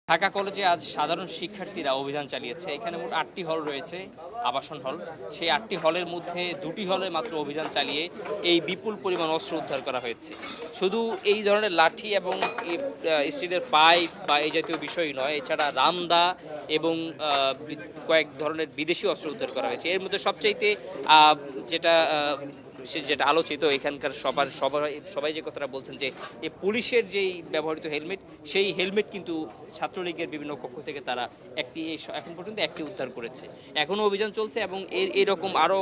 ঢাকা কলেজে আজ সাধারণ শিক্ষার্থীরা অভিযান চালিয়েছে। এখানে মোট ৮টি হল রয়েছে, আবাসন হল। সেই ৮টি হলের মধ্যে ২টি হলে মাত্র অভিযান চালিয়ে এই বিপুল পরিমাণ অস্ত্র উদ্ধার করা হয়েছে। শুধু এই ধরনের লাঠি এবং স্টিলের পাইপ বা এই জাতীয় বিষয় নয়, এছাড়া রামদা এবং কয়েক ধরনের বিদেশি অস্ত্র উদ্ধার করা হয়েছে। এর মধ্যে সবচাইতে যেটা যেটা আলোচিত এখানকার সবাই যে কথাটা বলছেন যে এই পুলিশের যেই ব্যবহৃত হেলমেট, সেই হেলমেট কিন্তু ছাত্রলীগের বিভিন্ন কক্ষ থেকে তারা এখন পর্যন্ত একটি উদ্ধার করেছে। এখনও অভিযান চলছে এবং এরকম আরও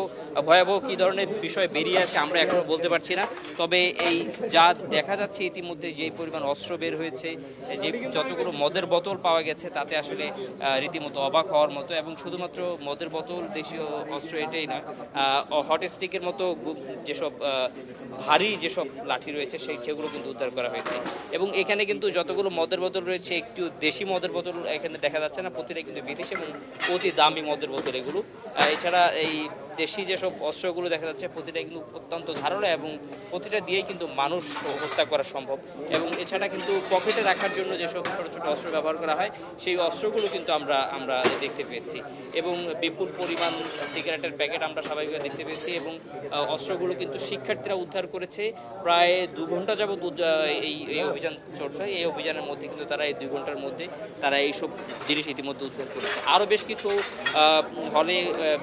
ভয়াবহ কী ধরনের বিষয় বেরিয়ে আসে আমরা এখনও বলতে পারছি না। তবে এই যা দেখা যাচ্ছে ইতিমধ্যে যেই পরিমাণ অস্ত্র বের হয়েছে, যে যতগুলো মদের বোতল পাওয়া গেছে, তাতে আসলে রীতিমতো অবাক হওয়ার মতো। এবং শুধুমাত্র মদের বোতল, দেশীয় অস্ত্র এটাই নয়, হট স্টিকের মতো যেসব ভারী যেসব লাঠি রয়েছে সেগুলো কিন্তু উদ্ধার করা হয়েছে। এবং এখানে কিন্তু যতগুলো মদের বোতল রয়েছে, একটু দেশি মদের বোতল এখানে দেখা যাচ্ছে না, প্রতিটা কিন্তু বিদেশি এবং অতি দামি মদের বোতল এগুলো। এছাড়া এই দেশি যেসব অস্ত্রগুলো দেখা যাচ্ছে, প্রতিটা কিন্তু অত্যন্ত ধারালো এবং প্রতিটা দিয়েই কিন্তু মানুষ হত্যা করা সম্ভব। এবং এছাড়া কিন্তু পকেটে রাখার জন্য যেসব ছোটো ছোটো অস্ত্র ব্যবহার করা হয়, সেই অস্ত্রগুলো কিন্তু আমরা দেখতে পেয়েছি। এবং বিপুল পরিমাণ সিগারেটের প্যাকেট আমরা স্বাভাবিকভাবে দেখতে পেয়েছি। এবং অস্ত্রগুলো কিন্তু শিক্ষার্থীরা উদ্ধার করেছে। প্রায় ২ ঘন্টা যাবৎ এই অভিযান চলছে। এই অভিযানের মধ্যে কিন্তু তারা এই ২ ঘন্টার মধ্যে তারা এইসব জিনিস ইতিমধ্যে উদ্ধার করেছে। আরও বেশ কিছু হলে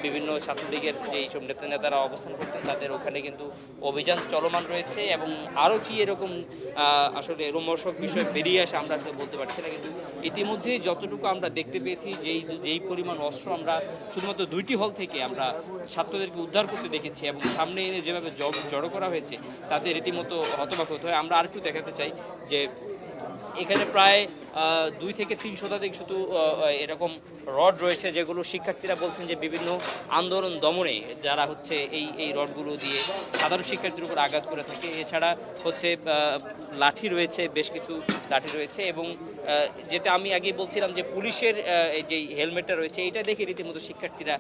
বিভিন্ন ছাত্রলীগের যে এইসব নেতারা অবস্থান করতেন, তাদের ওখানে কিন্তু অভিযান চলমান রয়েছে। এবং আরও কি এরকম আসলে রোমহর্ষক বিষয় বেরিয়ে আসে আমরা আসলে বলতে পারছি না। কিন্তু ইতিমধ্যেই যতটুকু আমরা দেখতে পেয়েছি, যেই পরিমাণ অস্ত্র আমরা শুধুমাত্র ২টি হল থেকে আমরা ছাত্রদেরকে উদ্ধার করতে দেখেছি এবং সামনে এনে যেভাবে জড়ো করা হয়েছে, তাতে রীতিমতো হতবাক হতে হয়। আমরা আরেকটু দেখাতে চাই যে এখানে প্রায় ২ থেকে ৩ শতাধিক শুধু এরকম রড রয়েছে, যেগুলো শিক্ষার্থীরা বলছেন যে বিভিন্ন আন্দোলন দমনে যারা হচ্ছে এই রডগুলো দিয়ে সাধারণ শিক্ষার্থীর উপর আঘাত করে থাকে। এছাড়া হচ্ছে লাঠি রয়েছে, বেশ কিছু লাঠি রয়েছে। এবং যেটা আমি আগেই বলছিলাম যে পুলিশের যেই হেলমেটটা রয়েছে, এইটা দেখে রীতিমতো শিক্ষার্থীরা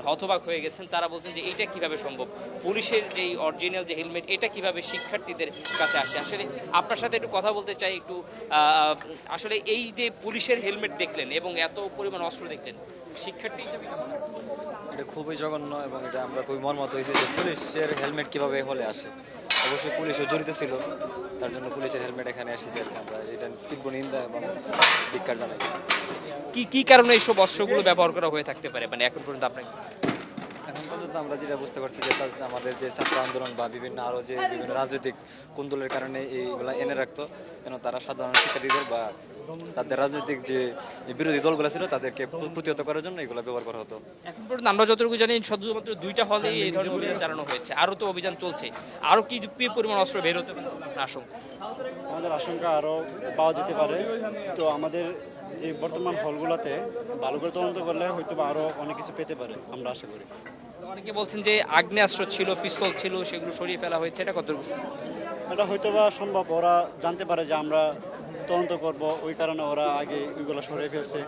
হতবাক হয়ে গেছেন। তারা বলছেন যে এইটা কিভাবে সম্ভব, পুলিশের যেই অরিজিনাল যে হেলমেট, এটা কিভাবে শিক্ষার্থীদের কাছে আসে। আসলে আপনার সাথে একটু কথা বলতে চাই একটু। আসলে এই যে পুলিশের হেলমেট দেখলেন এবং এত পরিমাণ অস্ত্র দেখলেন, শিক্ষার্থী হিসেবে এটা খুবই জঘন্য এবং এটা আমরা খুবই মর্মাহত হয়েছি যে পুলিশের হেলমেট কিভাবে হলে আসে। অবশ্যই পুলিশও জড়িত ছিল, তার জন্য পুলিশের হেলমেট এখানে এসেছে আর কি। আমরা এটা তীব্র নিন্দা এবং ধিক্কার জানাই। কি কারণে এইসব অস্ত্রগুলো ব্যবহার করা হয়ে থাকতে পারে, এখন পর্যন্ত আপনাকে? এখন পর্যন্ত আমরা যেটা বুঝতে পারছি যে আমাদের যে ছাত্র আন্দোলন বা আরও যে বিভিন্ন রাজনৈতিক কুন্দলের কারণে এইগুলা এনে রাখতো, যেন তারা সাধারণ শিক্ষার্থীদের বা তাদের রাজনৈতিক যে বিরোধী দলগুলো ছিল তাদেরকে প্রতিহত করার জন্য এগুলো ব্যবহার করা হতো। এখন পর্যন্ত আমরা যতটুকু জানি শুধুমাত্র 2টা হলে এই ধরনের অভিযান চালানো হয়েছে, আরও তো অভিযান চলছে। আরও কি পরিমাণ অস্ত্র বের হতে পারে আশঙ্কা? আমাদের আশঙ্কা আরও পাওয়া যেতে পারে। তো আমাদের যে বর্তমান হলগুলোতে ভালো করে তদন্ত করলে হয়তো বা আরও অনেক কিছু পেতে পারে, আমরা আশা করি। অনেকে বলছেন যে আগ্নেয়াস্ত্র ছিল, পিস্তল ছিল, সেগুলো সরিয়ে ফেলা হয়েছে, এটা কতটুকু? এটা হয়তো বা সম্ভব, ওরা জানতে পারে যে আমরা তদন্ত করব, ওই কারণে ওরা আগে ওইগুলো সরিয়ে ফেলছে।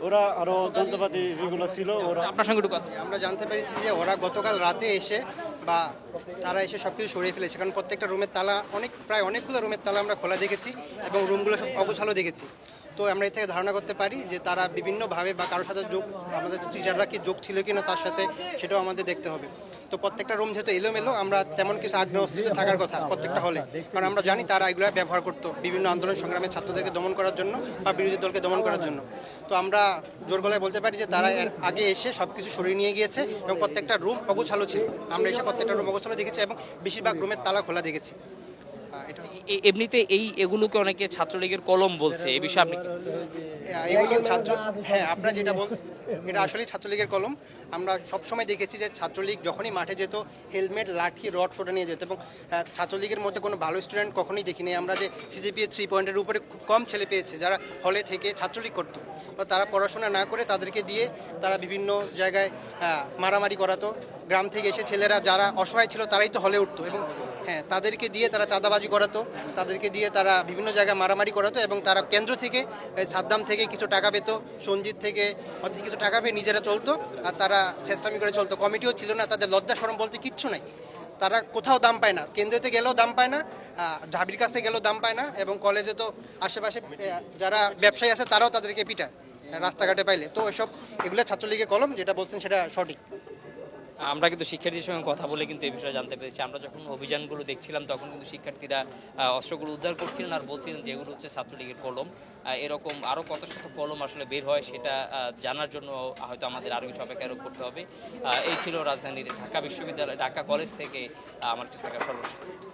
ওরা আরও যন্ত্রপাতি যেগুলো ছিল ওরা আপনার সঙ্গে একটু কথা। আমরা জানতে পেরেছি যে ওরা গতকাল রাতে এসে বা তারা এসে সব কিছু সরিয়ে ফেলেছে, কারণ প্রত্যেকটা রুমের তালা প্রায় অনেকগুলো রুমের তালা আমরা খোলা দেখেছি এবং রুমগুলো সব অগোছালো দেখেছি। তো আমরা এর থেকে ধারণা করতে পারি যে তারা বিভিন্নভাবে বা কারোর সাথে আমাদের টিচাররা কি যোগ ছিল কি না তার সাথে, সেটাও আমাদের দেখতে হবে। তো প্রত্যেকটা রুম যেহেতু এলোমেলো, আমরা তেমন কিছু আগ্রহস্থিত থাকার কথা প্রত্যেকটা হলে, কারণ আমরা জানি তারা এগুলো ব্যবহার করতো বিভিন্ন আন্দোলন সংগ্রামে ছাত্রদেরকে দমন করার জন্য বা বিরোধী দলকে দমন করার জন্য। তো আমরা জোর গলায় বলতে পারি যে তারা এর আগে এসে সব কিছু সরিয়ে নিয়ে গিয়েছে এবং প্রত্যেকটা রুম অগোছালো ছিল। আমরা এসে প্রত্যেকটা রুম অগোছালো দেখেছি এবং বেশিরভাগ রুমের তালা খোলা দেখেছি। এমনিতে এগুলোকে অনেকে ছাত্রলীগের কলম বলছে, এই বিষয়ে আপনি? এগুলো আপনারা যেটা এটা আসলেই ছাত্রলীগের কলম। আমরা সবসময় দেখেছি যে ছাত্রলীগ যখনই মাঠে যেত, হেলমেট, লাঠি, রড ছোটা নিয়ে যেত। এবং ছাত্রলীগের মধ্যে কোনো ভালো স্টুডেন্ট কখনোই দেখিনি আমরা যে সিজিপিএ 3 পয়েন্টের উপরে খুব কম ছেলে পেয়েছে যারা হলে থেকে ছাত্রলীগ করতো। তারা পড়াশোনা না করে তাদেরকে দিয়ে তারা বিভিন্ন জায়গায় মারামারি করাতো। গ্রাম থেকে এসে ছেলেরা যারা অসহায় ছিল তারাই তো হলে উঠতো এবং তাদেরকে দিয়ে তারা চাঁদাবাজি করাতো, তাদেরকে দিয়ে তারা বিভিন্ন জায়গায় মারামারি করাতো। এবং তারা কেন্দ্র থেকে, সাদ্দাম থেকে কিছু টাকা পেত, সঞ্জিত থেকে কিছু টাকা পেয়ে নিজেরা চলতো আর তারা চেষ্টামি করে চলতো। কমিটিও ছিল না, তাদের লজ্জা শরম বলতে কিচ্ছু নাই। তারা কোথাও দাম পায় না, কেন্দ্রেতে গেলেও দাম পায় না, ঢাবির কাছে গেলেও দাম পায় না, এবং কলেজে তো আশেপাশে যারা ব্যবসায়ী আছে তারাও তাদেরকে পিটায় রাস্তাঘাটে পাইলে। তো এগুলো ছাত্রলীগের কলম, যেটা বলছেন সেটা সঠিক। আমরা কিন্তু শিক্ষার্থীর সঙ্গে কথা বলে কিন্তু এই বিষয়ে জানতে পেরেছি। আমরা যখন অভিযানগুলো দেখছিলাম তখন কিন্তু শিক্ষার্থীরা অস্ত্রগুলো উদ্ধার করছিলেন আর বলছিলেন যে এগুলো হচ্ছে ছাত্রলীগের কলম। এরকম আরও কত শত কলম আসলে বের হয় সেটা জানার জন্য হয়তো আমাদের আরও কিছু অপেক্ষা করতে হবে। এই ছিল রাজধানীর ঢাকা বিশ্ববিদ্যালয়, ঢাকা কলেজ থেকে আমার কাছে থাকা সর্বশেষ তথ্য।